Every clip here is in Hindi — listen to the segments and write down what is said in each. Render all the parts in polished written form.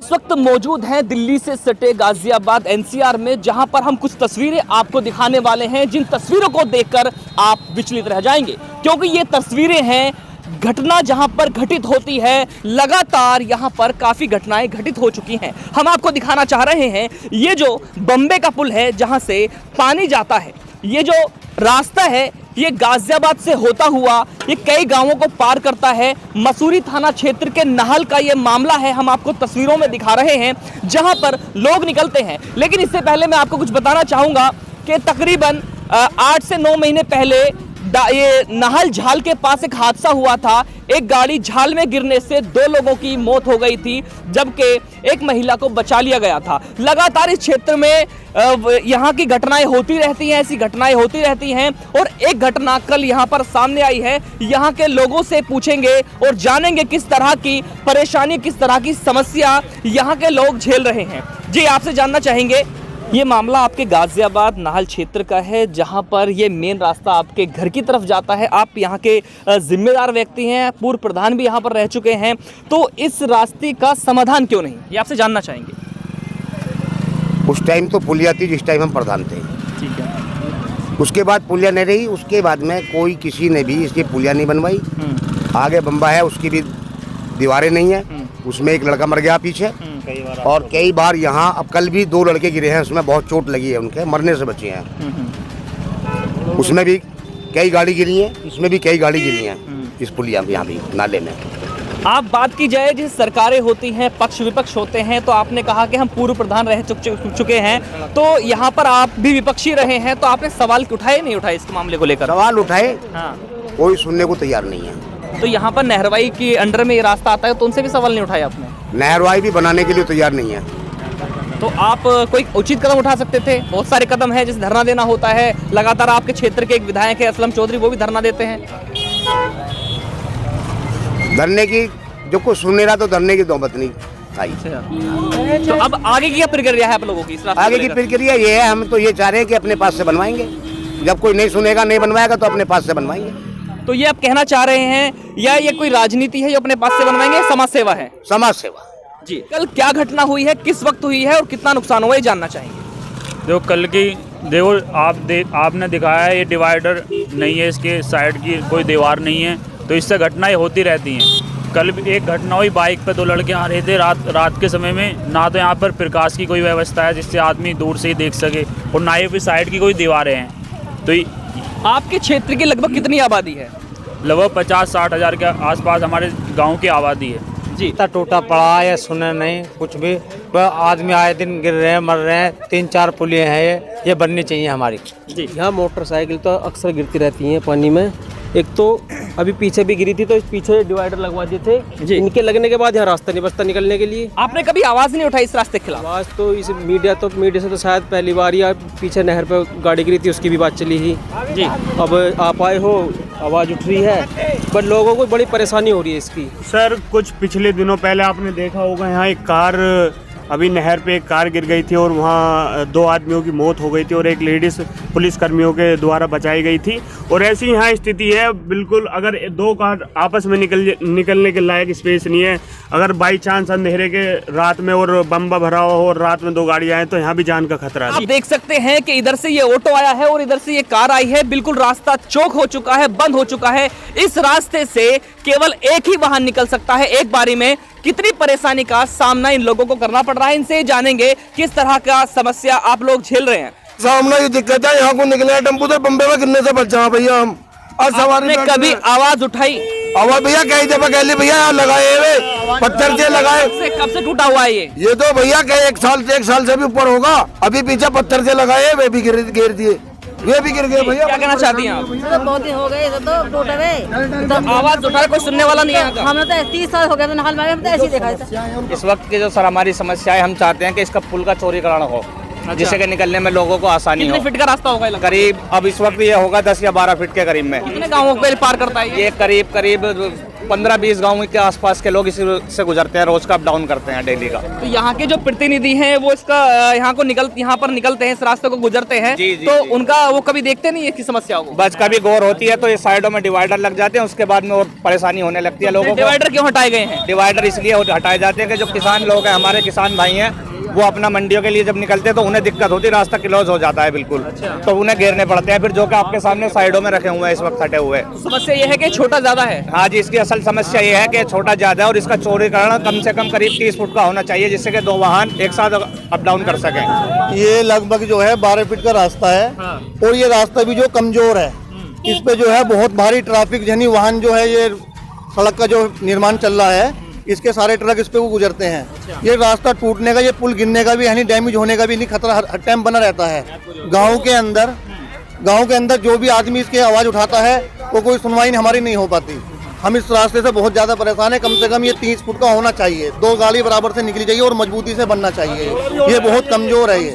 इस वक्त मौजूद हैं दिल्ली से सटे गाजियाबाद एनसीआर में, जहां पर हम कुछ तस्वीरें आपको दिखाने वाले हैं, जिन तस्वीरों को देखकर आप विचलित रह जाएंगे, क्योंकि ये तस्वीरें हैं घटना जहां पर घटित होती है। लगातार यहां पर काफ़ी घटनाएं घटित हो चुकी हैं। हम आपको दिखाना चाह रहे हैं ये जो बम्बे का पुल है जहां से पानी जाता है, ये जो रास्ता है ये गाजियाबाद से होता हुआ ये कई गांवों को पार करता है। मसूरी थाना क्षेत्र के नाहल का ये मामला है, हम आपको तस्वीरों में दिखा रहे हैं जहां पर लोग निकलते हैं। लेकिन इससे पहले मैं आपको कुछ बताना चाहूँगा कि तकरीबन 8 से 9 महीने पहले ये नाहल झाल के पास एक हादसा हुआ था। एक गाड़ी झाल में गिरने से 2 लोगों की मौत हो गई थी, जबकि एक महिला को बचा लिया गया था। लगातार इस क्षेत्र में यहाँ की घटनाएं होती रहती हैं, ऐसी घटनाएं होती रहती हैं। और एक घटना कल यहाँ पर सामने आई है। यहाँ के लोगों से पूछेंगे और जानेंगे किस तरह की परेशानी, किस तरह की समस्या यहाँ के लोग झेल रहे हैं। जी, आपसे जानना चाहेंगे, ये मामला आपके गाजियाबाद नाहल क्षेत्र का है, जहां पर ये मेन रास्ता आपके घर की तरफ जाता है। आप यहां के जिम्मेदार व्यक्ति हैं, पूर्व प्रधान भी यहां पर रह चुके हैं, तो इस रास्ते का समाधान क्यों नहीं, ये आपसे जानना चाहेंगे। उस टाइम तो पुलिया थी जिस टाइम हम प्रधान थे, ठीक है। उसके बाद पुलिया नहीं रही, उसके बाद में कोई किसी ने भी इसकी पुलिया नहीं बनवाई। आगे बम्बा है, उसकी भी दीवारें नहीं है, उसमें एक लड़का मर गया पीछे। और कई बार यहाँ अब कल भी 2 लड़के गिरे हैं, उसमें बहुत चोट लगी है, उनके मरने से बचे हैं। उसमें भी कई गाड़ी गिरी है, इसमें भी कई गाड़ी गिरी हैं इस पुलिया में, यहाँ भी नाले में। आप बात की जाए जिस सरकारें होती हैं, पक्ष विपक्ष होते हैं, तो आपने कहा कि हम पूर्व प्रधान रह चुके हैं, तो यहाँ पर आप भी विपक्षी रहे हैं, तो आपने सवाल उठाए नहीं उठाए इस मामले को लेकर? सवाल उठाए, हाँ, कोई सुनने को तैयार नहीं है। तो यहाँ पर नहरवाई के अंडर में ये रास्ता आता है, तो उनसे भी सवाल नहीं उठाए आपने? नहरवाई भी बनाने के लिए तैयार नहीं है। तो आप कोई उचित कदम उठा सकते थे। बहुत सारे कदम हैं, जैसे धरना देना होता है। लगातार आपके क्षेत्र के एक विधायक है असलम चौधरी, वो भी धरना देते हैं। धरने की जो कुछ सुन नहीं रहा, तो धरने की नौबत नहीं आई। तो अब आगे की क्या प्रक्रिया है आप लोगों की? आगे की प्रक्रिया ये है, हम तो ये चाह रहे हैं कि अपने पास से बनवाएंगे। जब कोई नहीं सुनेगा, नहीं बनवाएगा, तो अपने पास से बनवाएंगे। तो ये आप कहना चाह रहे हैं, या ये कोई राजनीति है जो अपने पास से बनवाएंगे, समाज सेवा है? समाज सेवा। जी, कल क्या घटना हुई है, किस वक्त हुई है और कितना नुकसान हुआ, ये जानना चाहेंगे। जो कल की देखो, आपने दिखाया है, ये डिवाइडर नहीं है, इसके साइड की कोई दीवार नहीं है, तो इससे घटनाएं होती रहती हैं। कल एक घटना हुई, बाइक पे 2 लड़के आ रहे थे रात के समय में, ना तो यहाँ पर प्रकाश की कोई व्यवस्था है जिससे आदमी दूर से ही देख सके, और ना ही फिर साइड की कोई दीवारें हैं। तो आपके क्षेत्र की लगभग कितनी आबादी है? लगभग 50-60 हज़ार के आसपास हमारे गांव की आबादी है। जी, टूटा पड़ा है, सुने नहीं कुछ भी, तो आदमी आए दिन गिर रहे हैं, मर रहे हैं। 3-4 पुलियाँ हैं, ये बननी चाहिए हमारी। जी, यहाँ मोटरसाइकिल तो अक्सर गिरती रहती हैं पानी में। एक तो अभी पीछे भी गिरी थी, तो इस पीछे डिवाइडर लगवा दिए थे। इनके लगने के बाद यहाँ रास्ता नहीं बचता निकलने के लिए। आपने कभी आवाज़ नहीं उठाई इस रास्ते के खिलाफ? आवाज़ तो इस मीडिया से तो शायद पहली बार, या पीछे नहर पे गाड़ी गिरी थी उसकी भी बात चली थी। जी, अब आप आए हो, आवाज़ उठ रही है, बट लोगों को बड़ी परेशानी हो रही है इसकी। सर, कुछ पिछले दिनों पहले आपने देखा होगा, यहाँ एक कार, अभी नहर पे एक कार गिर गई थी और वहाँ 2 आदमियों की मौत हो गई थी और एक लेडीज़ पुलिसकर्मियों के द्वारा बचाई गई थी। और ऐसी यहाँ स्थिति है, बिल्कुल अगर 2 कार आपस में निकलने के लायक स्पेस नहीं है। अगर बाई चांस अंधेरे के रात में और बम्बा भरा हो और रात में 2 गाड़ी आए, तो यहाँ भी जान का खतरा है। आप देख सकते हैं कि इधर से ये ऑटो आया है और इधर से ये कार आई है। बिल्कुल रास्ता चौक हो चुका है, बंद हो चुका है। इस रास्ते से केवल एक ही वाहन निकल सकता है एक बारी में। कितनी परेशानी का सामना इन लोगों को करना पड़ रहा है, इनसे जानेंगे किस तरह का समस्या आप लोग झेल रहे हैं। सामना ये दिक्कत है, यहाँ को निकले टेम्पो तो बम्बे में गिरने से बच जाओ भैया हम। और सवारी कभी आवाज उठाई? आवाज भैया कई दफा कह ली भैया, यहाँ लगाए पत्थर से लगाए। कब से टूटा हुआ है ये तो भैया कई 1 साल से भी ऊपर होगा। अभी पीछे पत्थर से लगाए, वे भी गिर दिए, वे भी गिर गए भैया। क्या कहना चाहती हैं आप? तो बहुत दिन हो गए, तो टूटे हुए, तो आवाज उठा कोई सुनने वाला नहीं है। हमें तो 30 साल हो गए, हम तो ऐसे ही देखा था। इस वक्त की जो सर हमारी समस्या है, हम चाहते हैं कि इसका पुल का चौड़ीकरण हो, जिससे कि निकलने में लोगों को आसानी कितने हो। फीट का रास्ता होगा ये लगभग? करीब अब इस वक्त ये होगा 10 या 12 फीट के करीब में। कितने गाँवों को पार करता है ये करीब करीब 15-20 गाँव के आसपास के लोग इसी से गुजरते हैं, रोज का अप डाउन करते हैं डेली का। तो यहाँ के जो प्रतिनिधि हैं वो इसका यहाँ पर निकलते हैं, इस रास्ते को गुजरते हैं, तो उनका वो कभी देखते नहीं है इसकी समस्या को? बस कभी गौर होती है तो ये साइडों में डिवाइडर लग जाते हैं, उसके बाद में और परेशानी होने लगती है लोगों को। डिवाइडर क्यों हटाए गए हैं? डिवाइडर इसलिए हटाए जाते हैं कि जो किसान लोग हैं, हमारे किसान भाई हैं, वो अपना मंडियों के लिए जब निकलते हैं तो उन्हें दिक्कत होती है, रास्ता क्लोज हो जाता है बिल्कुल। तो उन्हें घेरने पड़ते हैं फिर, जो कि आपके सामने साइडों में रखे हुए हैं इस वक्त हटे हुए। समस्या ये है कि छोटा ज्यादा है। हाँ जी, इसकी असल समस्या ये है कि छोटा ज्यादा है और इसका चौड़ीकरण कम से कम करीब 30 फुट का होना चाहिए, जिससे कि 2 वाहन एक साथ अप डाउन कर सकें। ये लगभग जो है 12 फीट का रास्ता है और ये रास्ता भी जो कमजोर है, इस पे जो है बहुत भारी ट्रैफिक यानी वाहन जो है, ये सड़क का जो निर्माण चल रहा है, इसके सारे ट्रक इस पे वो गुजरते हैं। ये रास्ता टूटने का, ये पुल गिरने का भी यानी डैमेज होने का भी नहीं खतरा हर टाइम बना रहता है। गांव के अंदर जो भी आदमी इसकी आवाज उठाता है वो कोई सुनवाई हमारी नहीं हो पाती। हम इस रास्ते से बहुत ज्यादा परेशान है। कम से कम ये 30 फुट का होना चाहिए, 2 गाड़ी बराबर से निकली चाहिए और मजबूती से बनना चाहिए। ये बहुत कमजोर है ये।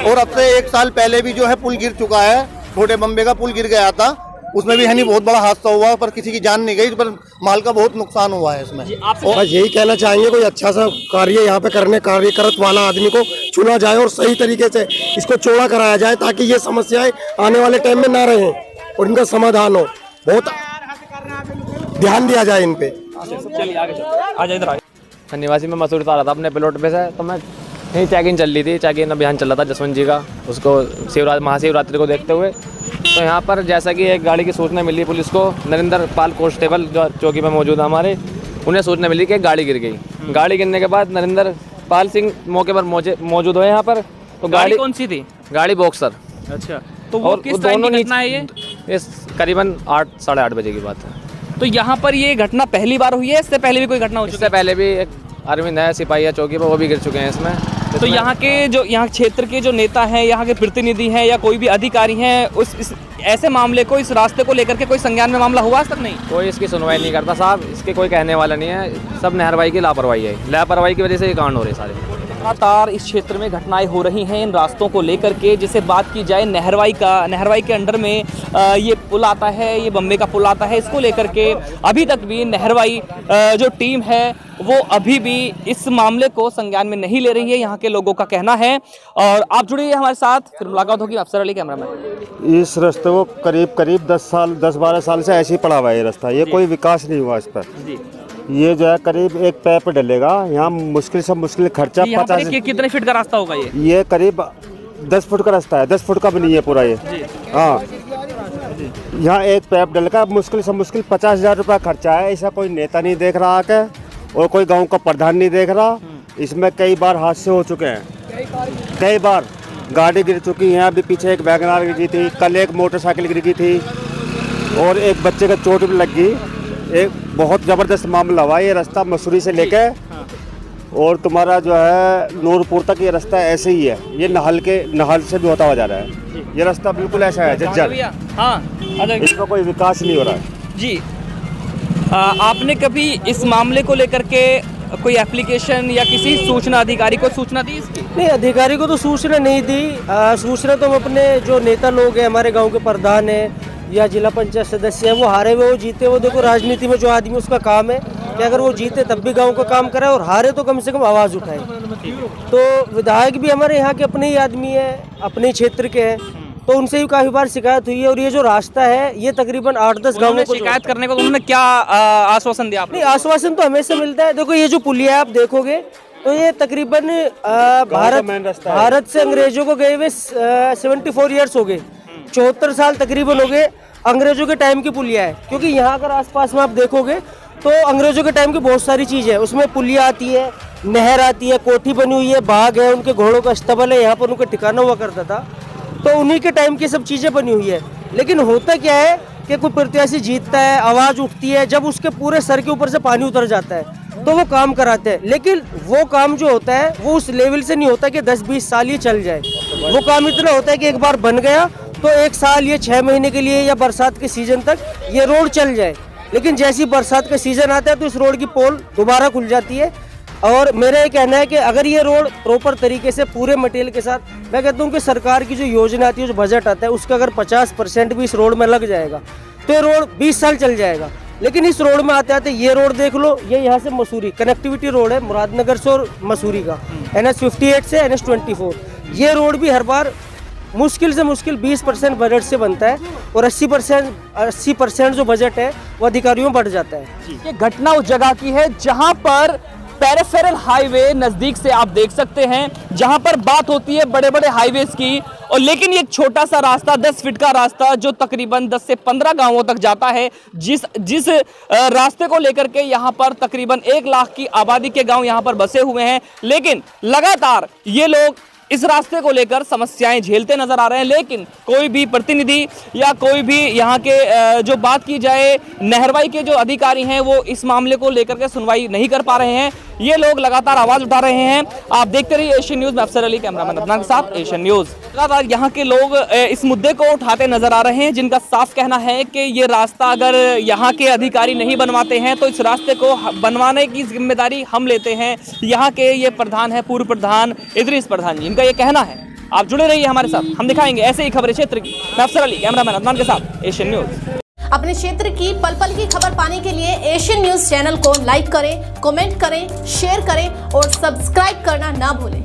और अब से 1 साल पहले भी जो है पुल गिर चुका है, छोटे बम्बे का पुल गिर गया था, उसमें भी है नहीं बहुत बड़ा हादसा हुआ, पर किसी की जान नहीं गई, पर माल का बहुत नुकसान हुआ है इसमें। और यही कहना चाहेंगे कोई अच्छा सा कार्य यहाँ पे कार्य करत वाला आदमी को चुना जाए और सही तरीके से इसको चौड़ा कराया जाए, ताकि ये समस्याएं आने वाले टाइम में ना रहें और इनका समाधान हो। बहुत ध्यान दिया जाए इन पे। चलिए आगे आ जाए, इधर आगे। निवासी में मसूरी से आ रहा था अपने प्लॉट पे से, तो मैं यहीं चेकिंग चल रही थी, चेकिंग अभियान चल रहा था जसवंत जी का, उसको महाशिवरात्रि को देखते हुए। तो यहाँ पर जैसा कि एक गाड़ी की सूचना मिली पुलिस को, नरेंद्र पाल कांस्टेबल जो चौकी में मौजूद है हमारे, उन्हें सूचना मिली कि एक गाड़ी गिर गई। गाड़ी गिरने के बाद नरेंद्र पाल सिंह मौके पर मौजूद हुए यहाँ पर। तो गाड़ी कौन सी थी? गाड़ी बॉक्सर। अच्छा, तो वो किस टाइम की घटना है ये? इस करीबन 8 साढ़े 8 बजे की बात है। तो यहाँ पर ये घटना पहली बार हुई है, इससे पहले भी कोई घटना हो चुकी है? इससे पहले भी एक अरविंद है सिपाही है चौकी पर, वो भी गिर चुके हैं इसमें। तो यहाँ के जो यहाँ क्षेत्र के जो नेता हैं, यहाँ के प्रतिनिधि हैं या कोई भी अधिकारी हैं, ऐसे मामले को, इस रास्ते को लेकर के कोई संज्ञान में मामला हुआ आज तक नहीं? कोई इसकी सुनवाई नहीं करता साहब, इसके कोई कहने वाला नहीं है। सब नहरवाई की लापरवाही है, लापरवाही की वजह से ये कांड हो रहे सारे। लगातार इस क्षेत्र में घटनाएं हो रही हैं इन रास्तों को लेकर के। जैसे बात की जाए नहरवाई के अंडर में ये पुल आता है, ये बम्बे का पुल आता है, इसको लेकर के अभी तक भी नहरवाई जो टीम है वो अभी भी इस मामले को संज्ञान में नहीं ले रही है, यहाँ के लोगों का कहना है। और आप जुड़िए हमारे साथ, फिर मुलाकात होगी। अफसर अली, कैमरामैन। इस रास्ते को करीब 10-12 साल से ऐसे ही पड़ा हुआ है ये रास्ता, ये कोई विकास नहीं हुआ इस पर। ये जो है करीब एक पैप पे डलेगा, यहाँ मुश्किल से मुश्किल खर्चा 50। कितने फीट का रास्ता होगा ये करीब 10 फुट का रास्ता है, 10 फुट का भी नहीं है पूरा ये। हाँ, यहाँ एक पैप डलेगा, मुश्किल से मुश्किल 50,000 रुपया खर्चा है। ऐसा कोई नेता नहीं देख रहा आके और कोई गांव का प्रधान नहीं देख रहा। इसमें कई बार हादसे हो चुके हैं, कई बार गाड़ी गिर चुकी है। अभी पीछे एक वैगनार गिरी थी, कल एक मोटरसाइकिल गिर गई थी और एक बच्चे का चोट भी लग गई। एक बहुत ज़बरदस्त मामला हुआ। ये रास्ता मसूरी से लेके और तुम्हारा जो है नूरपुर तक ये रास्ता ऐसे ही है। ये नहल से भी होता हुआ जा रहा है। ये रास्ता बिल्कुल ऐसा है जज्जर। हाँ, इसका कोई विकास नहीं हो रहा है जी। आपने कभी इस मामले को लेकर के कोई एप्लीकेशन या किसी सूचना अधिकारी को सूचना दी इसकी? नहीं, अधिकारी को तो सूचना नहीं दी। सूचना तो हम अपने जो नेता लोग हैं, हमारे गांव के प्रधान है या जिला पंचायत सदस्य है, वो हारे हुए वो जीते, वो देखो राजनीति में जो आदमी उसका काम है कि अगर वो जीते तब भी गांव का काम कराए और हारे तो कम से कम आवाज़ उठाए। तो विधायक भी हमारे यहाँ के अपने ही आदमी है, अपने क्षेत्र के हैं, तो उनसे भी काफ़ी बार शिकायत हुई है। और ये जो रास्ता है ये तकरीबन 8-10 गाँवों को शिकायत करने को उन्होंने क्या आश्वासन दिया? नहीं, आश्वासन तो हमेशा मिलता है। देखो ये जो पुलिया आप देखोगे तो ये तकरीबन भारत से अंग्रेजों को गए हुए 74 ईयर्स हो गए, 74 साल तकरीबन हो गए अंग्रेजों के टाइम की पुलिया है। क्योंकि यहाँ अगर आसपास में आप देखोगे तो अंग्रेजों के टाइम की बहुत सारी चीज़ है, उसमें पुलिया आती है, नहर आती है, कोठी बनी हुई है, बाग है, उनके घोड़ों का अस्तबल है, यहाँ पर उनका ठिकाना हुआ करता था। तो उन्हीं के टाइम की सब चीज़ें बनी हुई है। लेकिन होता क्या है कि कोई प्रत्याशी जीतता है, आवाज़ उठती है, जब उसके पूरे सर के ऊपर से पानी उतर जाता है तो वो काम कराते हैं। लेकिन वो काम जो होता है वो उस लेवल से नहीं होता कि 10-20 साल ये चल जाए। वो काम इतना होता है कि एक बार बन गया तो 1 साल या 6 महीने के लिए या बरसात के सीजन तक ये रोड चल जाए। लेकिन जैसी बरसात का सीजन आता है तो इस रोड की पोल दोबारा खुल जाती है और मेरा ये कहना है कि अगर ये रोड प्रॉपर तरीके से पूरे मटेरियल के साथ, मैं कहता हूँ कि सरकार की जो योजना आती है, जो बजट आता है, उसका अगर 50% भी इस रोड में लग जाएगा तो ये रोड 20 साल चल जाएगा। लेकिन इस रोड में आते आते ये रोड देख लो, ये यहाँ से मसूरी कनेक्टिविटी रोड है, मुरादनगर से और मसूरी का NH 58 से NH 24। ये रोड भी हर बार मुश्किल से मुश्किल 20% बजट से बनता है और 80% जो बजट है वो अधिकारियों में बढ़ जाता है। ये घटना उस जगह की है जहां पर पेरिफेरल हाईवे नजदीक से आप देख सकते हैं, जहां पर बात होती है बड़े बड़े हाईवेज की, और लेकिन ये एक छोटा सा रास्ता 10 फीट का रास्ता जो तकरीबन 10 से 15 गांवों तक जाता है, जिस रास्ते को लेकर के यहाँ पर तकरीबन 1 लाख की आबादी के गांव यहाँ पर बसे हुए हैं। लेकिन लगातार ये लोग इस रास्ते को लेकर समस्याएं झेलते नजर आ रहे हैं, लेकिन कोई भी प्रतिनिधि या कोई भी यहाँ के जो बात की जाए नहरवाई के जो अधिकारी हैं वो इस मामले को लेकर के सुनवाई नहीं कर पा रहे हैं। ये लोग लगातार आवाज उठा रहे हैं। आप देखते रहिए एशियन न्यूज में अफसर अली, कैमरामैन अदनान के साथ एशियन न्यूज। लगातार यहाँ के लोग इस मुद्दे को उठाते नजर आ रहे हैं, जिनका साफ कहना है कि ये रास्ता अगर यहाँ के अधिकारी नहीं बनवाते हैं तो इस रास्ते को बनवाने की जिम्मेदारी हम लेते हैं। यहाँ के ये प्रधान है, पूर्व प्रधान इदरीस प्रधान जी, इनका ये कहना है। आप जुड़े रहिए हमारे साथ, हम दिखाएंगे ऐसे ही खबरें क्षेत्र की। मैं अफसर अली, कैमरामैन अदनान के साथ एशियन न्यूज। अपने क्षेत्र की पल पल की खबर पाने के लिए एशियन न्यूज चैनल को लाइक करें, कमेंट करें, शेयर करें और सब्सक्राइब करना ना भूलें।